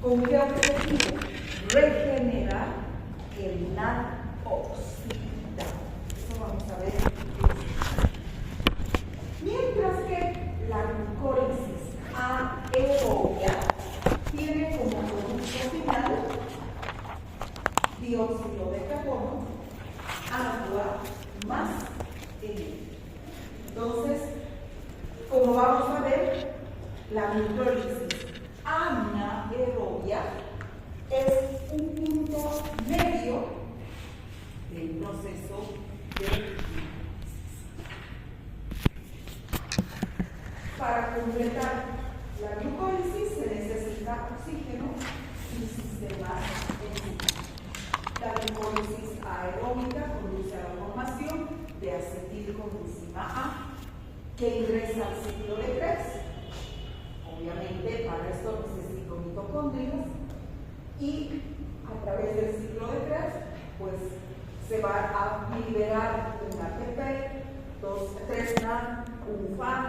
¿Con qué objetivo? Regenerar el NAD oxidado. Eso vamos a ver. Mientras que la glucólisis aerobia tiene como producto final dióxido de carbono, agua más energía. Entonces, como vamos a ver, la glucólisis anaerobia es un punto medio del proceso de glucólisis. Para completar la glucólisis se necesita oxígeno y sistemas enzimáticos. La glucólisis aeróbica conduce a la formación de acetilcoenzima A, que ingresa al ciclo de Krebs. Obviamente, para esto necesito mitocondrias y a través del ciclo de Krebs, pues se va a liberar un ATP, 3 NAD, un FAD,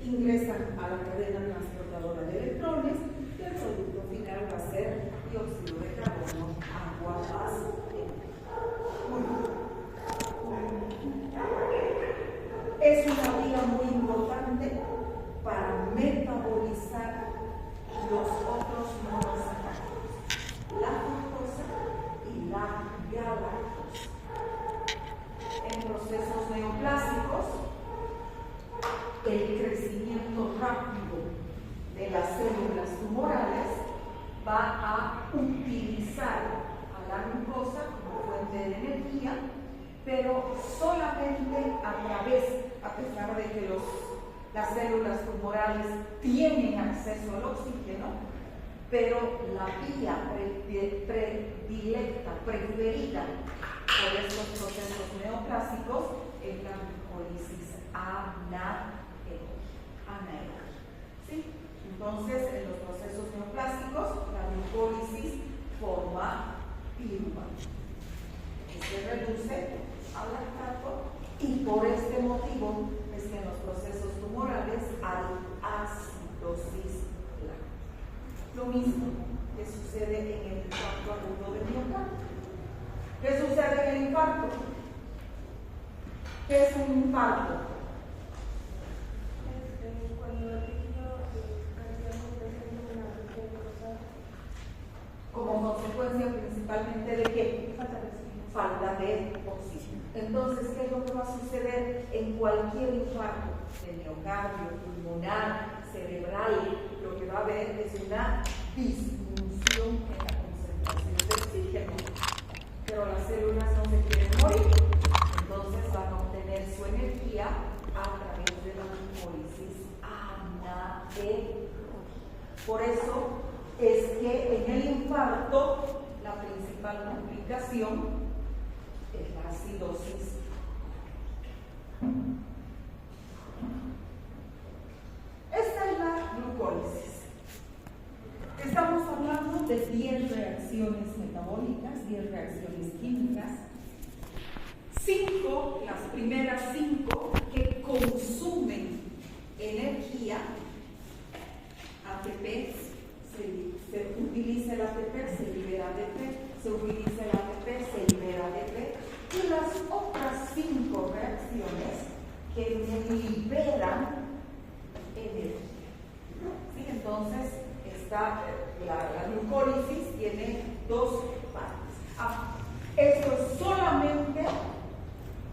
ingresan a la cadena transportadora de electrones y el producto final va a ser dióxido de carbono, agua más es una vía muy importante para metabolizar los otros monosacáridos, la fructosa y la galactosa. En procesos neoplásicos, el crecimiento rápido de las células tumorales va a utilizar a la glucosa como fuente de energía, pero solamente a pesar de que las células tumorales tienen acceso al oxígeno, pero la vía preferida por estos procesos neoplásicos es la glucólisis anaerobia. ¿Sí? Entonces, en los procesos neoplásicos, la glucólisis forma piruvano, que se reduce al lactato, y por este motivo es que en los procesos tumorales hay acidosis láctica. Lo mismo que sucede en el infarto agudo de miocardio. ¿Qué sucede en el infarto? ¿Qué es un infarto? Como consecuencia principalmente de qué? Falta de oxígeno. Entonces, ¿qué es lo que va a suceder en cualquier infarto de miocardio, pulmonar, cerebral? Lo que va a haber es una disminución en la concentración de oxígeno. Pero las células no se quieren morir, entonces van a obtener su energía a través de la glucólisis anaerobia. Por eso es que en el infarto la principal complicación es la acidosis. Esta es la glucólisis. Estamos hablando de 10 reacciones metabólicas, 10 reacciones químicas. 5, las primeras 5 que consumen energía, ATP, se utiliza el ATP, se libera ATP, se utiliza el ATP, se libera ATP, y las otras 5 reacciones que liberan energía. ¿Sí? Entonces, la glucólisis tiene 2 partes. Esto es solamente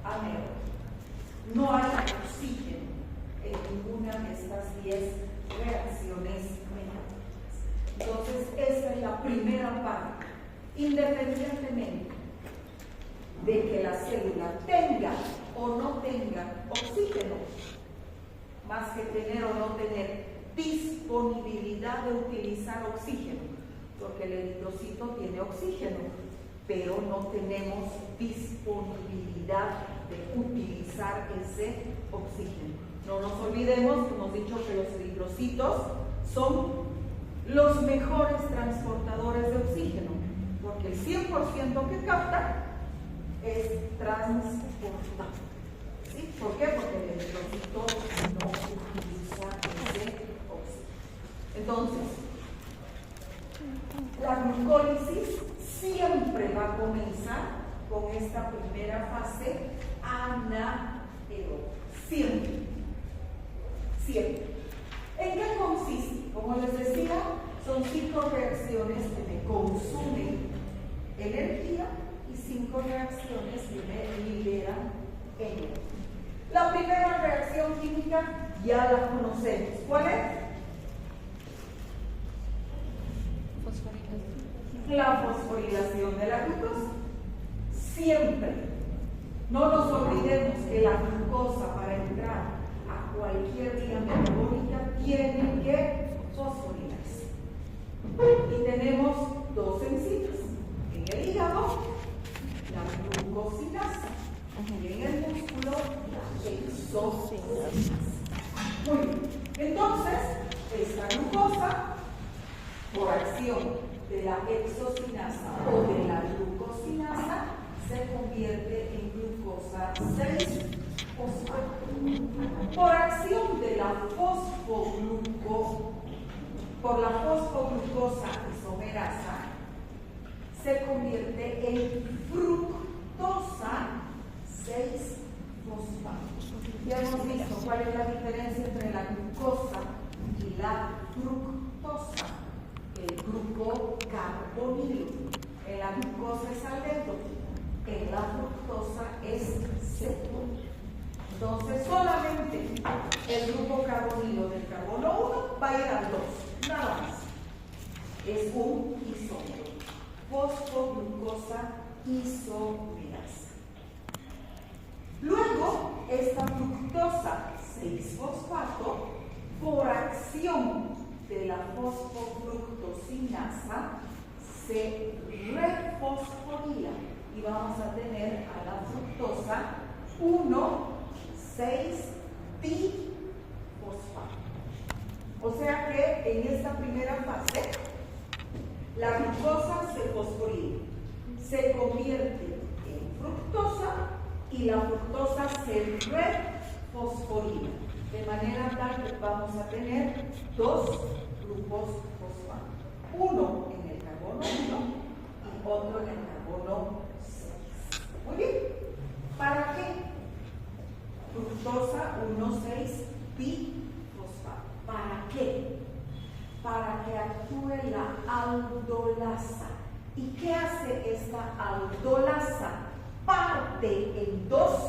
anaerobio. No hay oxígeno en ninguna de estas 10 reacciones metabólicas. Entonces, esta es la primera parte. Independientemente de que la célula tenga o no tenga oxígeno, más que tener o no tener disponibilidad de utilizar oxígeno, porque el eritrocito tiene oxígeno, pero no tenemos disponibilidad de utilizar ese oxígeno. No nos olvidemos que hemos dicho que los eritrocitos son los mejores transportadores de oxígeno, porque el 100% que captan es transportado. ¿Sí? ¿Por qué? Porque el eritrocito no utiliza ese oxígeno. Entonces, a comenzar con esta primera fase anaeróbica. Siempre. ¿En qué consiste? Como les decía, son 5 reacciones que me consumen energía y 5 reacciones que me liberan energía. La primera reacción química ya la conocemos. ¿Cuál es? La fosforilación de la glucosa. Siempre. No nos olvidemos que la glucosa, para entrar a cualquier vía metabólica, tiene que fosforilarse. Y tenemos 2 enzimas. En el hígado, la glucosinasa. Y en el músculo, la exocinasa. Muy bien. Entonces, esta glucosa, por acción de la exocinasa o de la glucosinasa, se convierte en glucosa 6-fosfato. Por acción de la fosfoglucosa isomerasa, se convierte en fructosa 6-fosfato. Ya hemos visto cuál es la diferencia entre la glucosa y la fructosa. El grupo carbonilo. En la glucosa es aldeto, en la fructosa es cetona. Entonces, solamente el grupo carbonilo del carbono 1 va a ir al 2, nada más. Es un isómero. Fosfoglucosa isomerasa. Luego, esta fructosa 6-fosfato, por acción de la fosfoglucosinasa, se refosforila y vamos a tener a la fructosa 1,6-difosfato. O sea que en esta primera fase, la glucosa se fosforila, se convierte en fructosa y la fructosa se refosforila. De manera tal que vamos a tener 2 grupos fosfato. Uno en el carbono 1 y otro en el carbono 6. Muy bien. ¿Para qué? Fructosa 1,6-difosfato. ¿Para qué? Para que actúe la aldolasa. ¿Y qué hace esta aldolasa? Parte en 2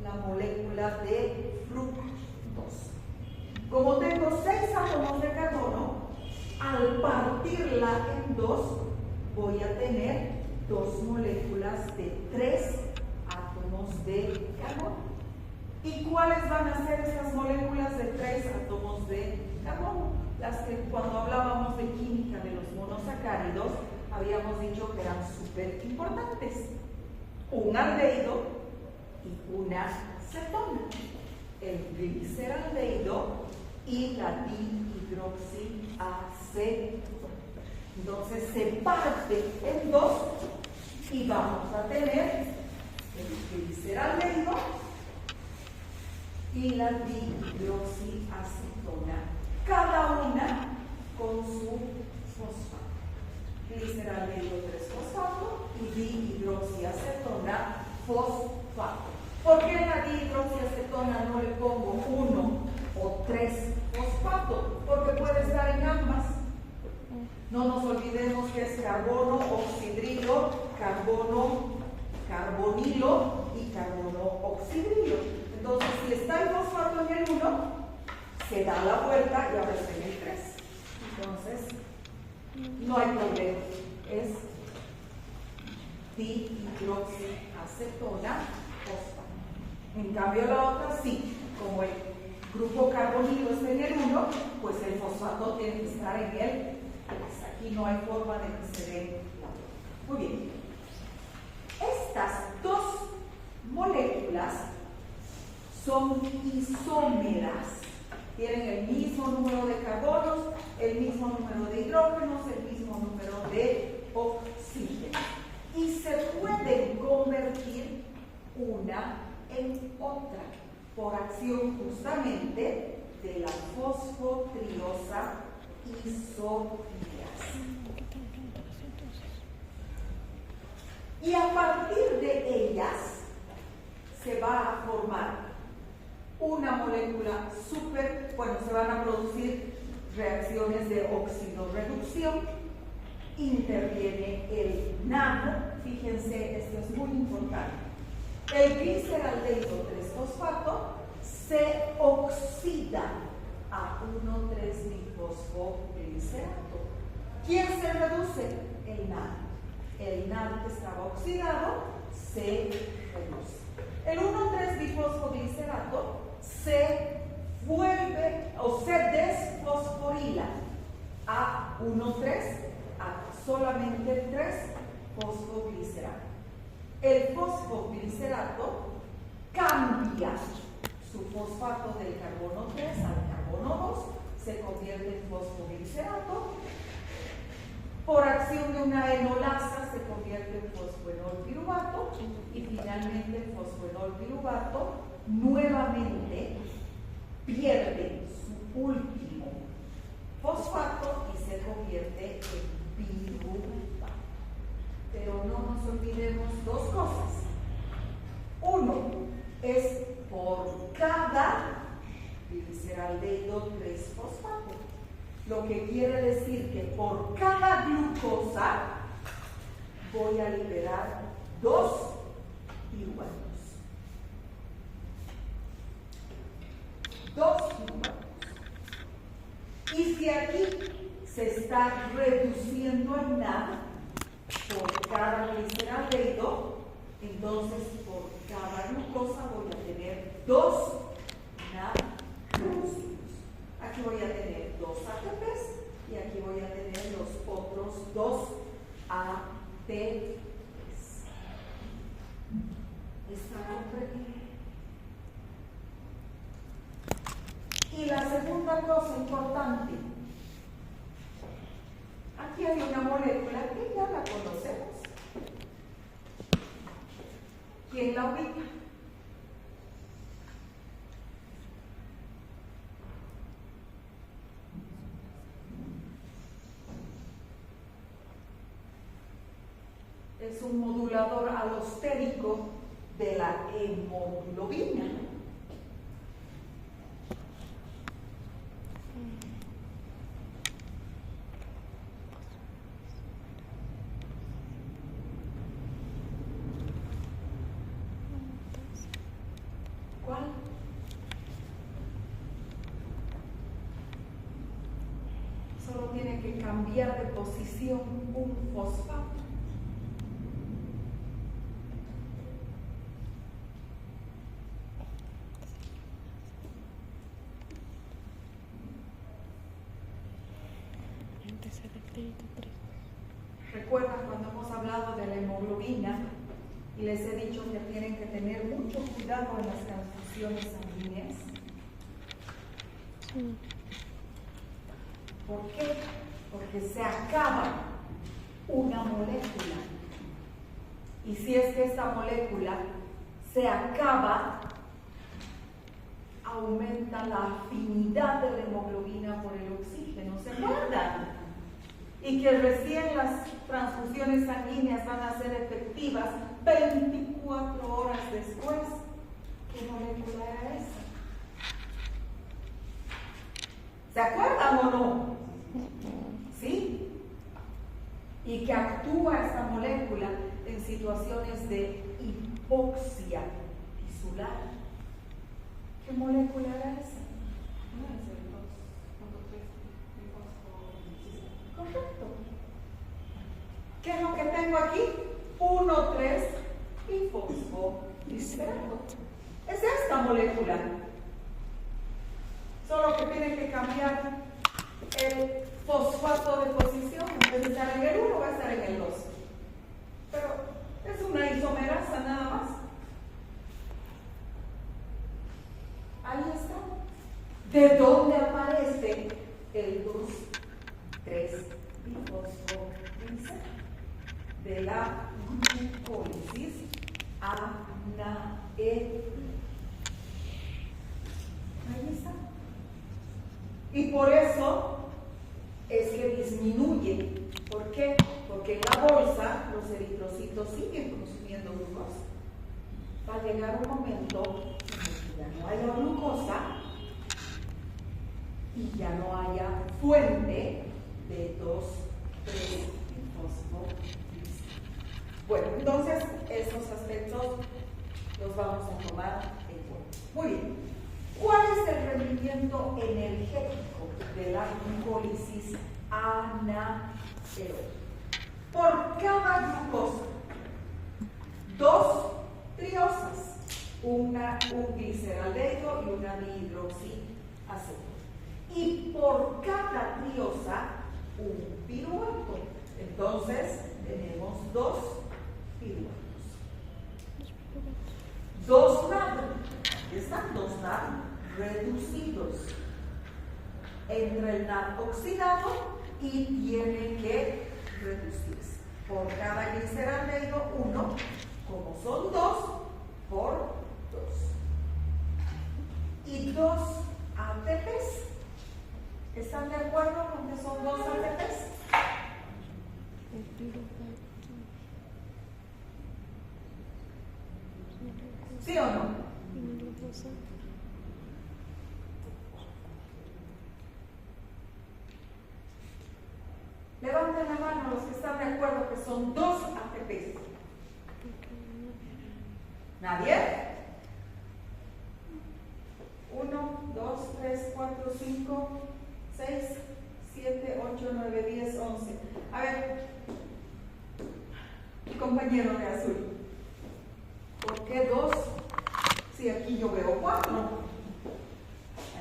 la molécula de fructosa. Como tengo 6 átomos de carbono, al partirla en 2, voy a tener 2 moléculas de 3 átomos de carbono. ¿Y cuáles van a ser estas moléculas de 3 átomos de carbono? Las que cuando hablábamos de química de los monosacáridos, habíamos dicho que eran súper importantes. Un aldehído y una cetona. El gliceraldehído y la dihidroxiacetona. Entonces se parte en 2 y vamos a tener el gliceraldehído y la dihidroxiacetona, cada una con su fosfato. Gliceraldehído 3-fosfato y dihidroxiacetona fosfato. ¿Por qué en la dihidroxiacetona no le pongo 1 o 3 fosfato? Porque puede estar en ambas. No nos olvidemos que es carbono oxidrilo, carbono carbonilo y carbono oxidrilo. Entonces, si está el fosfato en el 1, se da la vuelta y ahora está en el 3. Entonces, no hay problema. Es dihidroxiacetona fosfato. En cambio, la otra sí, como el grupo carbonilo está en el 1, pues el fosfato tiene que estar en el 3. Aquí no hay forma de que se dé la vuelta. Muy bien. Estas 2 moléculas son isómeras. Tienen el mismo número de carbonos, el mismo número de hidrógenos, el mismo número de oxígeno. Y se pueden convertir una en otra por acción justamente de la fosfotriosa isomerasa. Y a partir de ellas se va a formar una molécula se van a producir reacciones de oxidorreducción, interviene el NAD. Fíjense, esto es muy importante. El gliceraldehído 3-fosfato se oxida a 1,3-bifosfoglicerato. ¿Quién se reduce? El NAD. El NAD que estaba oxidado se reduce. El 1,3-bifosfoglicerato se vuelve o se desfosforila a 1,3 a solamente 3-fosfoglicerato. El fosfoglicerato cambia su fosfato del carbono 3 al carbono 2, se convierte en fosfoglicerato. Por acción de una enolasa se convierte en fosfoenolpiruvato y finalmente el fosfoenolpiruvato nuevamente pierde su último fosfato y se convierte en piruvato. Pero no nos olvidemos dos cosas. Uno es por cada gliceraldehído 3-fosfato, lo que quiere decir que por cada glucosa voy a liberar 2 piruvatos. 2 piruvatos. Y si aquí se está reduciendo el NAD por cada gliceraldehído, entonces por cada glucosa voy a tener 2 NAD reducidos. Aquí voy a tener 2 ATPs y aquí voy a tener los otros 2 ATPs. ¿Está comprendido? Y la segunda cosa importante, aquí hay una molécula que ya la conocemos. ¿Quién la ubica? Es un modulador alostérico de la hemoglobina. ¿Cuál? Solo tiene que cambiar de posición un fosfato. ¿Recuerdan cuando hemos hablado de la hemoglobina y les he dicho que tienen que tener mucho cuidado en las transfusiones sanguíneas? Sí. ¿Por qué? Porque se acaba una molécula. Y si es que esta molécula se acaba, aumenta la afinidad de la hemoglobina por el oxígeno. ¿Se acuerdan? Y que recién las transfusiones sanguíneas van a ser efectivas 24 horas después. ¿Qué molécula era esa? ¿Se acuerdan o no? ¿Sí? Y que actúa esta molécula en situaciones de hipoxia tisular. ¿Qué molécula era esa? Correcto. ¿Qué es lo que tengo aquí? 1,3-bifosfoglicerato. Es esta molécula. Solo que tienen que cambiar el fosfato de posición. En vez de estar en el 1, va a estar en el 2. Pero es una isomerasa nada más. Ahí está. ¿De dónde aparece el 2,3-bifosfoglicerato? De la glucólisis anaeróbica. Ahí está. Y por eso es que disminuye. ¿Por qué? Porque en la bolsa los eritrocitos siguen llegar un momento en el que ya no haya glucosa y ya no haya fuente de 2,3-fosfoglicina. Bueno, entonces esos aspectos los vamos a tomar en cuenta. Muy bien. ¿Cuál es el rendimiento energético de la glucólisis anaeróbica? Por cada glucosa, 2 triosas, un gliceraldehído y una dihidroxiaceto. Y por cada triosa, un piruvato. Entonces, tenemos 2 piruvatos. 2 NAD. Están 2 NAD reducidos entre el NAD oxidado y tienen que reducirse. Por cada gliceraldehído, 1, como son 2, por 2. Y 2 ATPs. ¿Están de acuerdo con que son 2 ATPs? ¿Sí o no? Levanten la mano los que están de acuerdo que son 2 ATPs. ¿Nadie? 1, 2, 3, 4, 5, 6, 7, 8, 9, 10, 11. A ver, mi compañero de azul. ¿Por qué 2? Si aquí yo veo 4.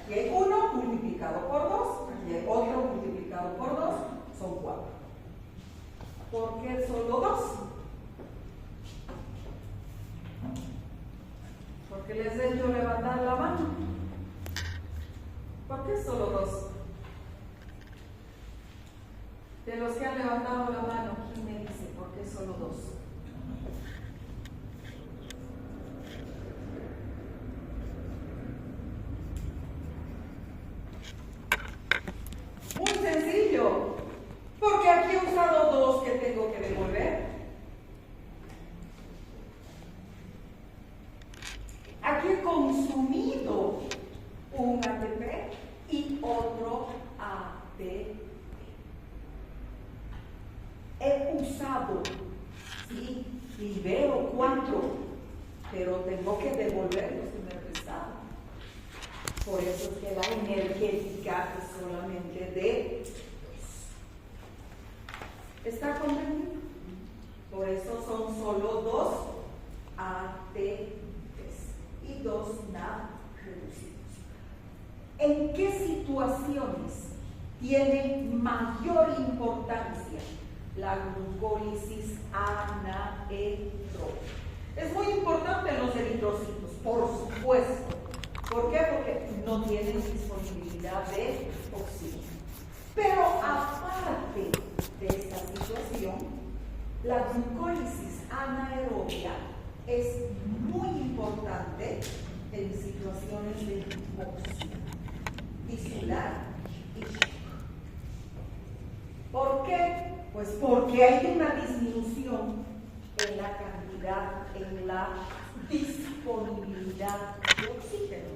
Aquí hay 1 multiplicado por 2. Aquí hay otro multiplicado por 2. Son 4. ¿Por qué solo 2? Porque les he hecho levantar la mano. ¿Por qué solo 2? De los que han levantado la mano, ¿quién me dice por qué solo 2? Muy sencillo, porque aquí he usado 2 que tengo que devolver. Aquí he consumido un ATP y otro ATP. He usado, sí, libero 4, pero tengo que devolver los que me he prestado. Por eso es que la energética es solamente de 2. ¿Está comprendido? Por eso son solo 2 ATPs y 2 NAD reducidos. ¿En qué situaciones tiene mayor importancia la glucólisis anaeróbica? Es muy importante en los eritrocitos, por supuesto. ¿Por qué? Porque no tienen disponibilidad de oxígeno. Pero aparte de esta situación, la glucólisis anaeróbica es muy importante en situaciones de hipoxia tisular y shock. ¿Por qué? Pues porque hay una disminución en la cantidad, en la disponibilidad de oxígeno,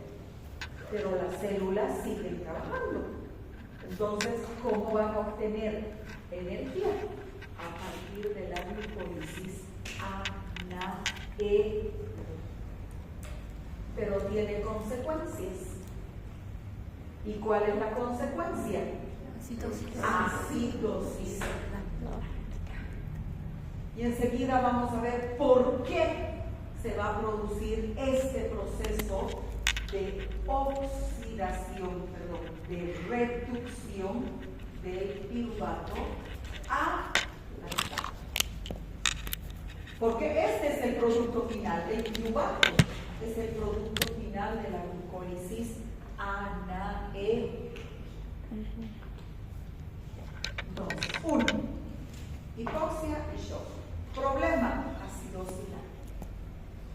pero las células siguen trabajando. Entonces, ¿cómo van a obtener energía? A partir de la glucólisis anaeróbica. Pero tiene consecuencias. ¿Y cuál es la consecuencia? Acidosis. Y enseguida vamos a ver por qué se va a producir este proceso de oxidación, de reducción del piruvato a lactato. Porque este es el producto final del piruvato, es el producto final de la glucólisis anaeróbica. Entonces, 1. Hipoxia y shock. Problema, acidosidad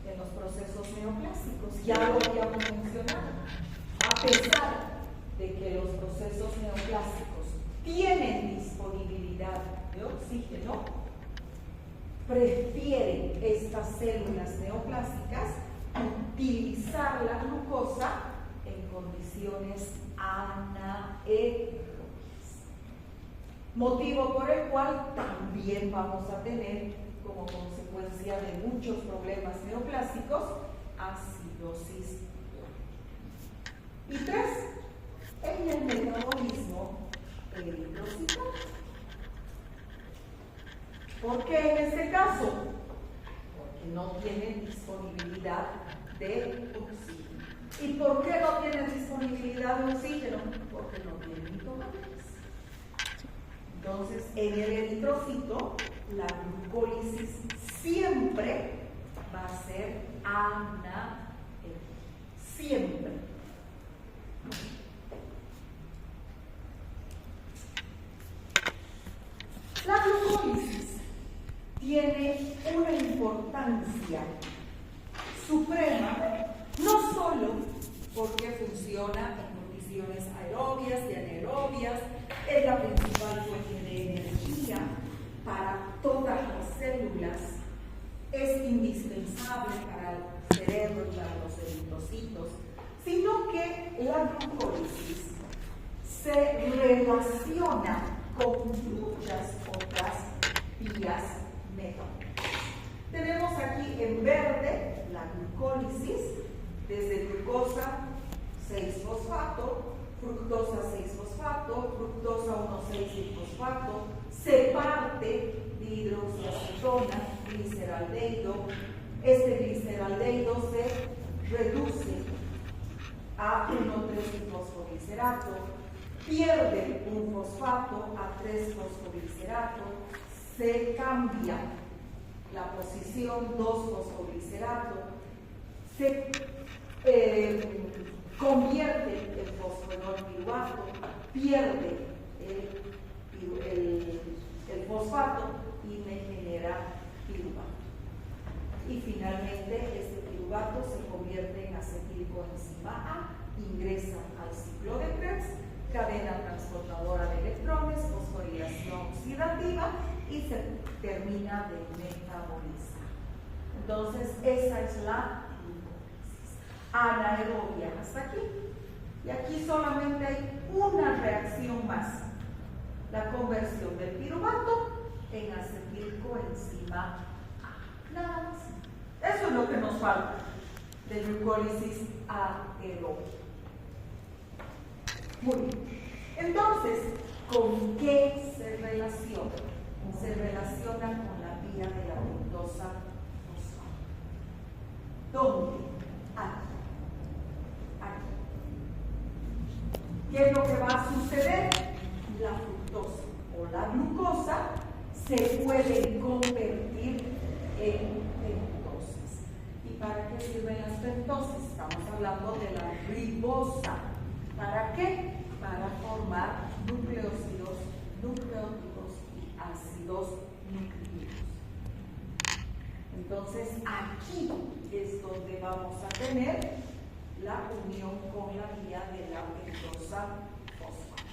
en los procesos neoplásicos. Ya lo habíamos mencionado. A pesar de que los procesos neoplásicos tienen disponibilidad de oxígeno, prefieren estas células neoplásicas utilizar la glucosa en condiciones anaerobias. Motivo por el cual también vamos a tener, como consecuencia de muchos problemas neoplásicos, acidosis láctica. Y 3, en el metabolismo eritrocitario. ¿Por qué en este caso? Porque no tienen disponibilidad de oxígeno. ¿Y por qué no tienen disponibilidad de oxígeno? Porque no tienen mitocondrias. Entonces, en el eritrocito, la glucólisis siempre va a ser anaeróbica. Siempre. La glucólisis tiene una importancia suprema, no solo porque funciona en condiciones aerobias y anaerobias, es la principal fuente de energía para todas las células, es indispensable para el cerebro y para los eritrocitos, sino que la glucólisis se relaciona con muchas otras vías metabólicas. Tenemos aquí en verde la glucólisis, desde glucosa 6-fosfato, fructosa 6-fosfato, fructosa 1,6-fosfato, se parte de hidroxiacetona, gliceraldehído. Este gliceraldehído se reduce a 1,3-fosfoglicerato, pierde un fosfato a 3-fosfoglicerato, se cambia la posición 2-fosfoglicerato, se convierte el fosfenol piruvato, pierde el fosfato y me genera piruvato. Y finalmente este piruvato se convierte en acetilcoenzima A, ingresa al ciclo de Krebs, cadena transportadora de electrones, fosforilación oxidativa y se termina de metabolizar. Entonces esa es la anaerobia hasta aquí. Y aquí solamente hay una reacción más, la conversión del piruvato en acetilcoenzima A. Nada más. Eso es lo que nos falta de glucólisis aerobia. Muy bien. Entonces, ¿con qué se relaciona? Se relaciona con la vía de la fructosa fosfato. ¿Dónde? Aquí. ¿Qué es lo que va a suceder? La fructosa o la glucosa se puede convertir en pentosas. ¿Y para qué sirven las pentosas? Estamos hablando de la ribosa. ¿Para qué? Para formar nucleósidos, nucleótidos y ácidos nucleicos. Entonces, aquí es donde vamos a tener la unión con la vía de la pentosa fosfato.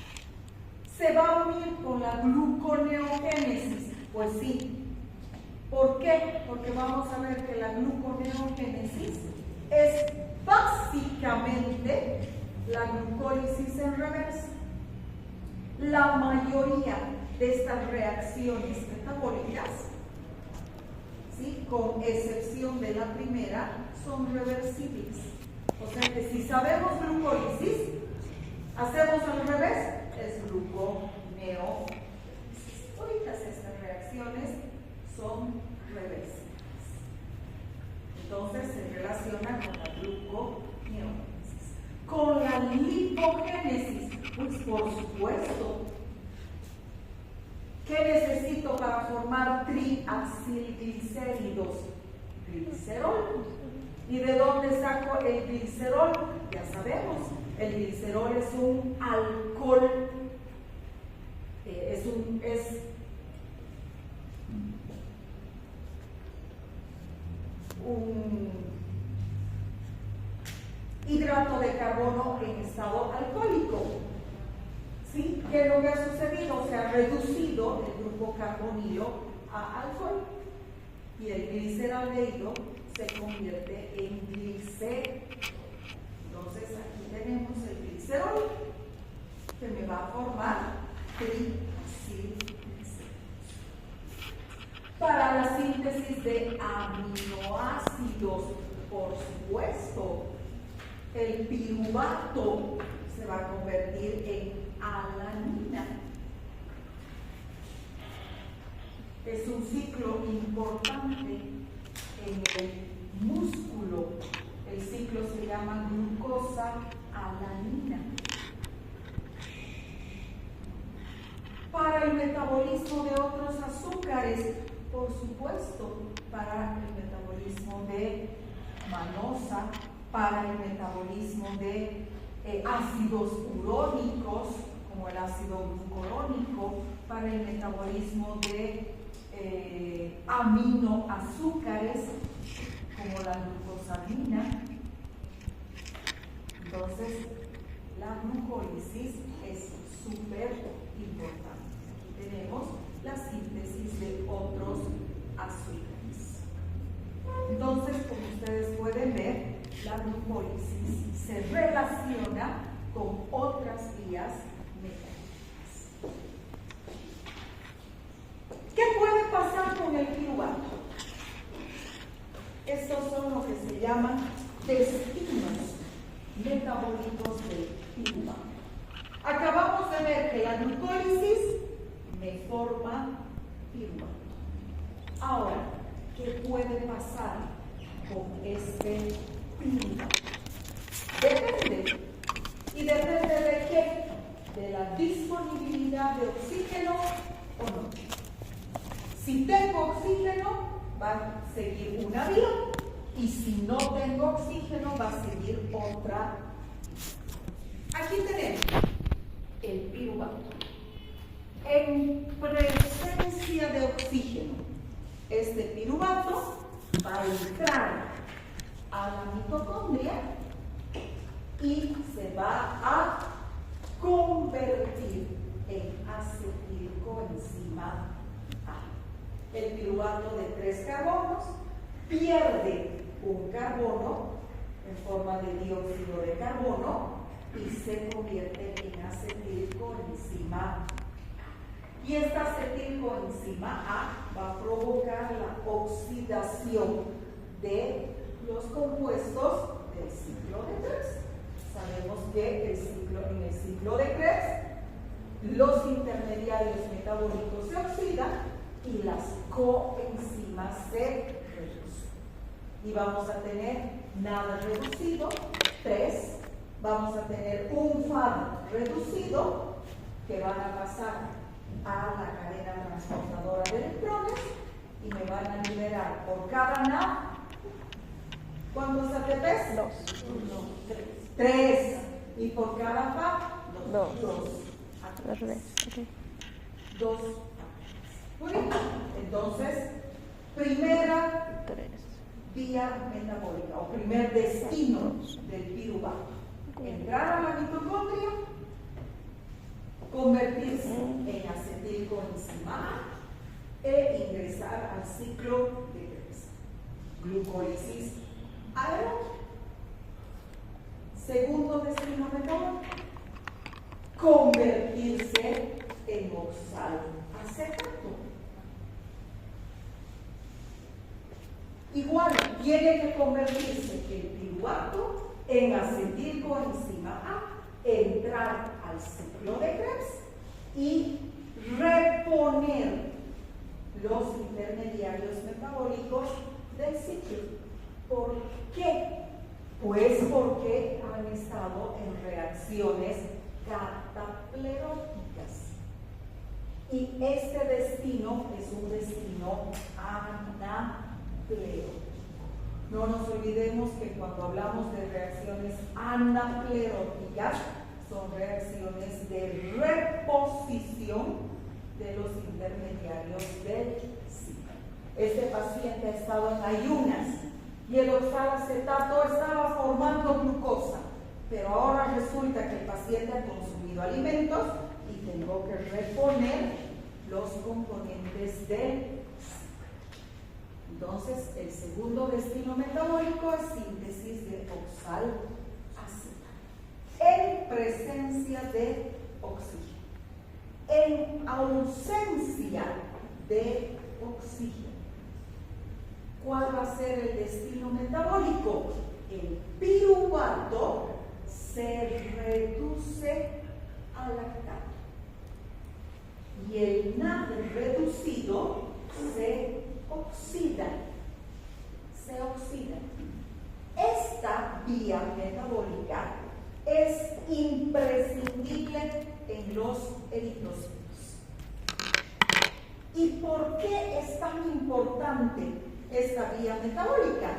¿Se va a unir con la gluconeogénesis? Pues sí. ¿Por qué? Porque vamos a ver que la gluconeogénesis es básicamente la glucólisis en reversa. La mayoría de estas reacciones metabólicas, ¿sí?, con excepción de la primera, son reversibles. O sea que si sabemos glucólisis, hacemos al revés, es gluconeogénesis. Todas estas reacciones son reversibles. Entonces se relaciona con la gluconeogénesis. Con la lipogénesis, pues por supuesto. ¿Qué necesito para formar triacilglicéridos? Glicerol. ¿Y de dónde saco el glicerol? Ya sabemos, el glicerol es un alcohol, es un hidrato de carbono en estado alcohólico. ¿Sí? ¿Qué es lo que ha sucedido? Se ha reducido el grupo carbonilo a alcohol y el gliceraldehído se convierte en glicerol. Entonces aquí tenemos el glicerol que me va a formar tricilglicerols. Para la síntesis de aminoácidos, por supuesto, el piruvato se va a convertir en alanina. Es un ciclo importante en el músculo. El ciclo se llama glucosa-alanina. Para el metabolismo de otros azúcares, por supuesto, para el metabolismo de manosa, para el metabolismo de ácidos urónicos, como el ácido glucurónico, para el metabolismo de aminoazúcares, como la glucosamina. Entonces, la glucólisis es súper importante. Aquí tenemos la síntesis de otros azúcares. Entonces, como ustedes pueden ver, la glucólisis se relaciona con otras vías metabólicas. ¿Qué puede pasar con el piruvato? Estos son lo que se llaman destinos metabólicos del piruvato. Acabamos de ver que la glucólisis me forma piruvato. Ahora, ¿qué puede pasar con este piruvato? Depende. ¿Y depende de qué? De la disponibilidad de oxígeno o no. Si tengo oxígeno, va a seguir una vía, y si no tengo oxígeno, va a seguir otra. Aquí tenemos el piruvato. En presencia de oxígeno, este piruvato va a entrar a la mitocondria y se va a convertir en acetilcoenzima A. El piruvato de 3 carbonos pierde un carbono en forma de dióxido de carbono y se convierte en acetilcoenzima A. Y esta acetilcoenzima A va a provocar la oxidación de los compuestos del ciclo de Krebs. Sabemos que en el ciclo de Krebs los intermediarios metabólicos se oxidan y las coenzimas se reducen. Y vamos a tener nada reducido, 3. Vamos a tener un FAD reducido que van a pasar a la cadena transportadora de electrones y me van a liberar por cada NAD. ¿Cuántos ATPs? 2. 3. Y por cada FAD, 2. 2 Okay. 2. Muy bien. Entonces, primera 3. vía metabólica o primer destino del piruvato: entrar a la mitocondria, convertirse en acetilcoenzima A e ingresar al ciclo de Krebs. Glucólisis aeróbica. Segundo destino metabólico: convertirse en oxaloacetato. Igual, tiene que convertirse el piruvato en acetilcoenzima A, entrar al ciclo de Krebs y reponer los intermediarios metabólicos del ciclo. ¿Por qué? Pues porque han estado en reacciones catapleróticas. Y este destino es un destino anaplerótico. No nos olvidemos que cuando hablamos de reacciones anapleróticas, son reacciones de reposición de los intermediarios del ciclo. Este paciente ha estado en ayunas y el oxalacetato estaba formando glucosa, pero ahora resulta que el paciente ha consumido alimentos y tengo que reponer los componentes del ciclo. Entonces, el segundo destino metabólico es síntesis de oxaloacetal en presencia de oxígeno. En ausencia de oxígeno, ¿cuál va a ser el destino metabólico? El piruvato se reduce a lactato y el NAD reducido se oxida. Esta vía metabólica es imprescindible en los eritrocitos. ¿Y por qué es tan importante esta vía metabólica?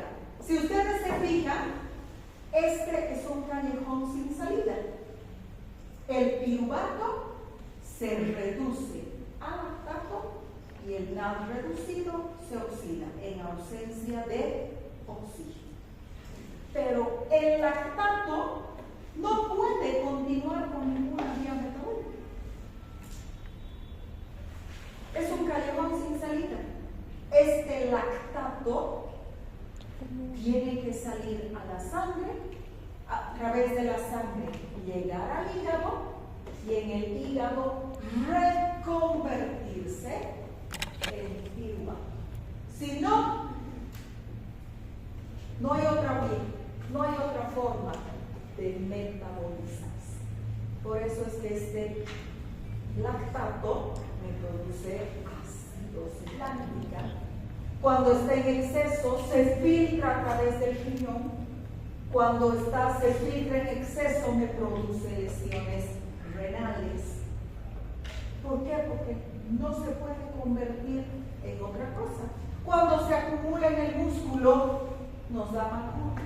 Si ustedes se fijan, este es un callejón sin salida. El piruvato se reduce a lactato y el NAD reducido se oxida en ausencia de oxígeno. Pero el lactato no puede continuar con ninguna vía metabólica. Es un callejón sin salida. Este lactato tiene que salir a la sangre, a través de la sangre llegar al hígado y en el hígado reconvertirse en piruvato. Si no, no hay otra vía, no hay otra forma de metabolizarse. Por eso es que este lactato me produce acidosis láctica. Cuando está en exceso, se filtra a través del riñón. Cuando se filtra en exceso, me produce lesiones renales. ¿Por qué? Porque no se puede convertir en otra cosa. Cuando se acumula en el músculo, nos da macula.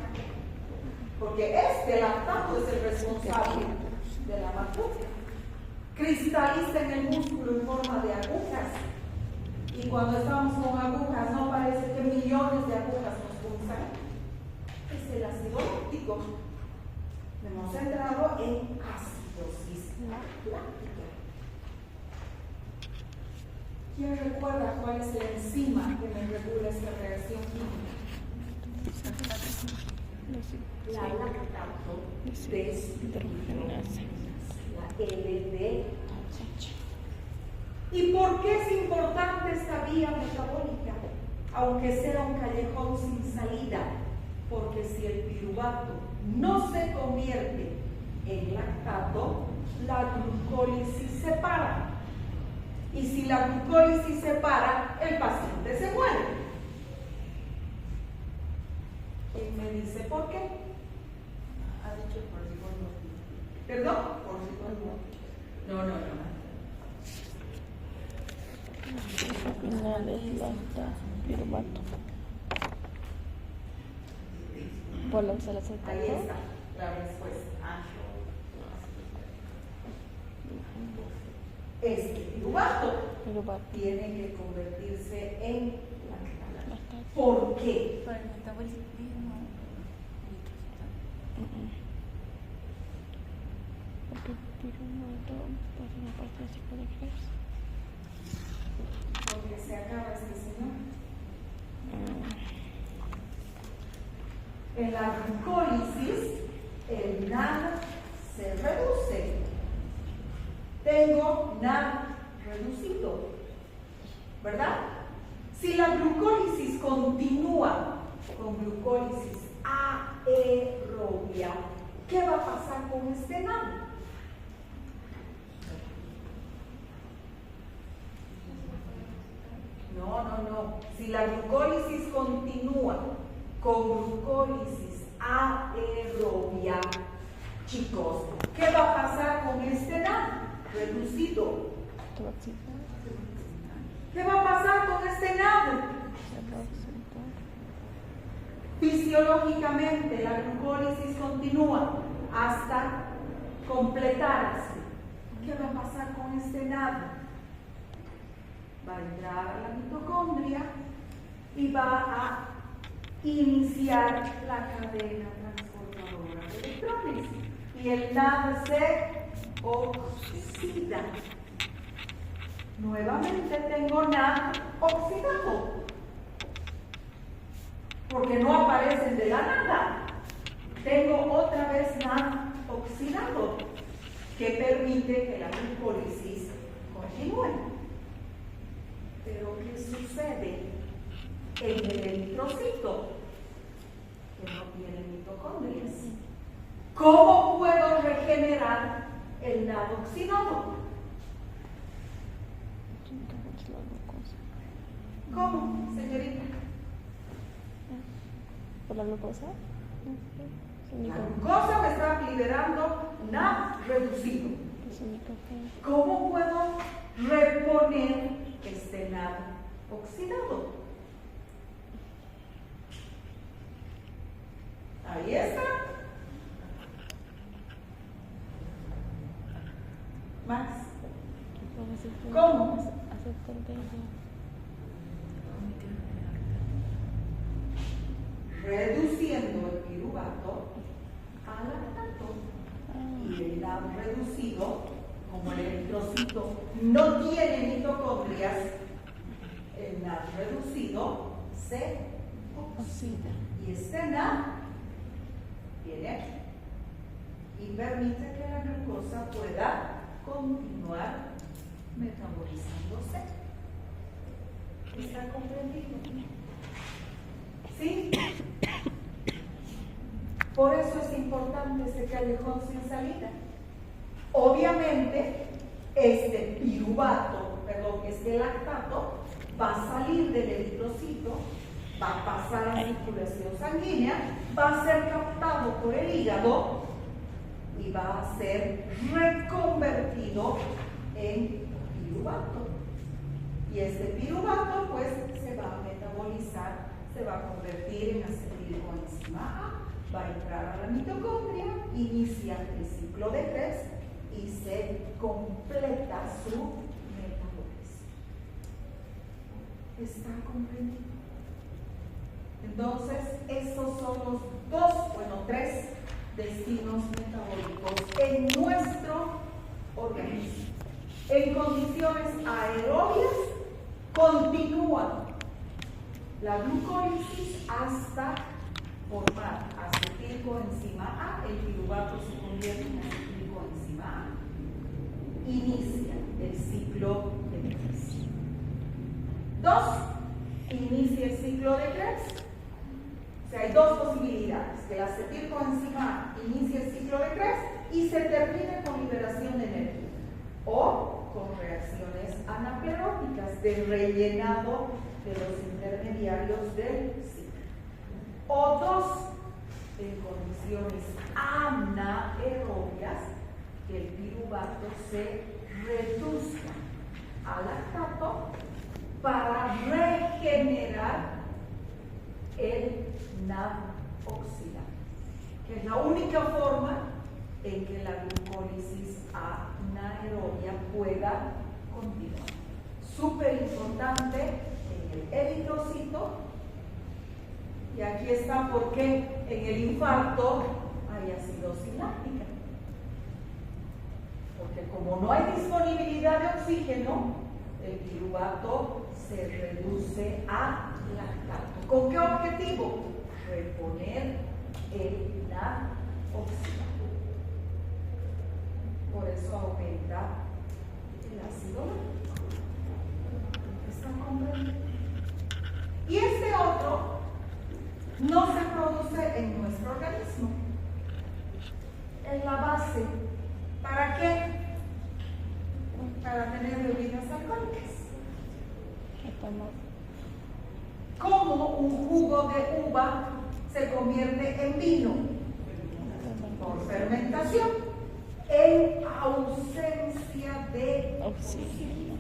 Porque este lactato es el responsable de la macula. Cristaliza en el músculo en forma de agujas. Y cuando estamos con agujas, no parece que millones de agujas nos punzan. Es el ácido láctico. Hemos entrado en acidosis láctica. ¿Quién recuerda cuál es la enzima que me regula esta reacción química? La lactato deshidrogenasa, la LDH. ¿Y por qué es importante esta vía metabólica? Aunque sea un callejón sin salida, porque si el piruvato no se convierte en lactato, la glucólisis se para. Y si la glucólisis se para, el paciente se muere. Él me dice, ¿por qué? Ha dicho por segundo. ¿Perdón? Por segundo. No. No deslacta piruvato. Por la oxaloacetal. Ahí está la respuesta. Este piruvato tiene que convertirse en lactato. ¿Por qué? Para el metabolismo. Porque piruvato pasa una parte de ciclo de Krebs. Porque se acaba este señor. En la glucólisis, el NAD se reduce. Tengo NAD reducido, ¿verdad? Si la glucólisis continúa con glucólisis aerobia, ¿qué va a pasar con este NAD? No. Si la glucólisis continúa con glucólisis aerobia, chicos, ¿qué va a pasar con este NAD reducido? ¿Qué va a pasar con este NAD? Fisiológicamente, la glucólisis continúa hasta completarse. ¿Qué va a pasar con este NAD? Va a entrar a la mitocondria y va a iniciar la cadena transportadora de electrones. Y el NAD se oxida. Nuevamente tengo NAD oxidado. porque no aparecen de la nada. Tengo otra vez NAD oxidado, que permite que la glucólisis continúe. Pero ¿qué sucede en el eritrocito? Que no tiene mitocondrias. ¿Cómo puedo regenerar el NAD oxidado? ¿Cómo, señorita? ¿Por la glucosa? La glucosa me está liberando NAD reducido. ¿Cómo puedo reponer este NAD oxidado? Ahí está. Max. ¿Cómo? Reduciendo el piruvato al lactato. Y el NAD reducido, como el eritrocito no tiene mitocondrias, el NAD reducido se oxida. Y este NAD viene aquí y permite que la glucosa pueda continuar metabolizándose. ¿Está comprendido? ¿Sí? Por eso es importante este callejón sin salida. Obviamente, este lactato va a salir del eritrocito, va a pasar a circulación sanguínea, va a ser captado por el hígado y va a ser reconvertido en piruvato. Y este piruvato pues se va a metabolizar, se va a convertir en acetilcoenzima A, va a entrar a la mitocondria, inicia el ciclo de Krebs y se completa su metabolismo. ¿Está comprendido? Entonces, estos son los tres destinos metabólicos en nuestro organismo. En condiciones aerobias continúa la glucólisis hasta formar acetilcoenzima A, el piruvato se convierte en acetilcoenzima A. Inicia el ciclo de Krebs. 2. Inicia el ciclo de Krebs. O sea, hay dos posibilidades: que la acetilcoenzima A inicie el ciclo de Krebs y se termine con liberación de energía, o con reacciones anapleróticas de rellenado de los intermediarios del ciclo. O 2, en condiciones anaerobias, que el piruvato se reduzca al lactato para regenerar el NAD oxidado, que es la única forma en que la glucólisis anaerobia pueda continuar. Súper importante en el eritrocito, y aquí está por qué en el infarto hay acidosis láctica. Porque como no hay disponibilidad de oxígeno, el piruvato se reduce a lactato. ¿Con qué objetivo? Reponer el NAD oxidado. Por eso aumenta el ácido láctico. ¿Están comprendiendo? Y este otro no se produce en nuestro organismo. Es la base. ¿Para qué? Para tener bebidas alcohólicas. ¿Cómo un jugo de uva se convierte en vino? Por fermentación, en ausencia de oxígeno.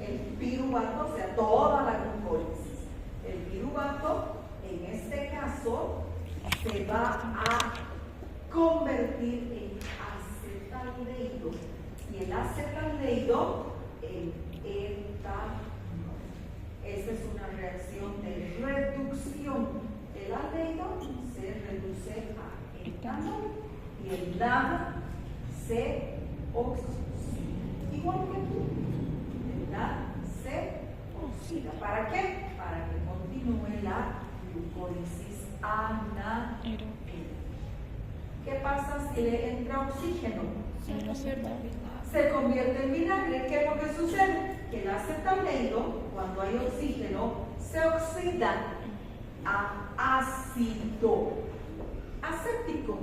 El piruvato, o sea, toda la glucólisis. El piruvato, en este caso, se va a convertir en acetaldehído, y el acetaldehído en etanol. Esta es una reacción de reducción. El aldehído se reduce a etanol y el NAD se oxida. Igual que tú, el NAD se oxida. ¿Para qué? Para que continúe la glucólisis. glicólisis anaeróbica. Pero ¿Qué pasa si le entra oxígeno? no se va. Se convierte en vinagre. ¿Qué es lo que sucede? Que el acetaldehído, cuando hay oxígeno, se oxida a ácido acético,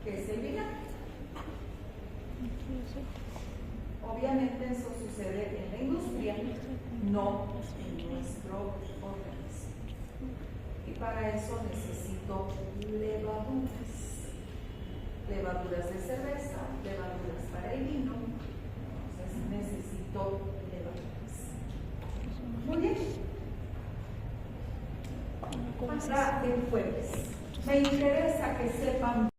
que es el vinagre. Obviamente eso sucede en la industria, no en nuestro organismo. Y para eso necesito levaduras. Levaduras de cerveza, levaduras para el vino. Entonces necesito levaduras. Muy bien. Hasta el jueves. Me interesa que sepan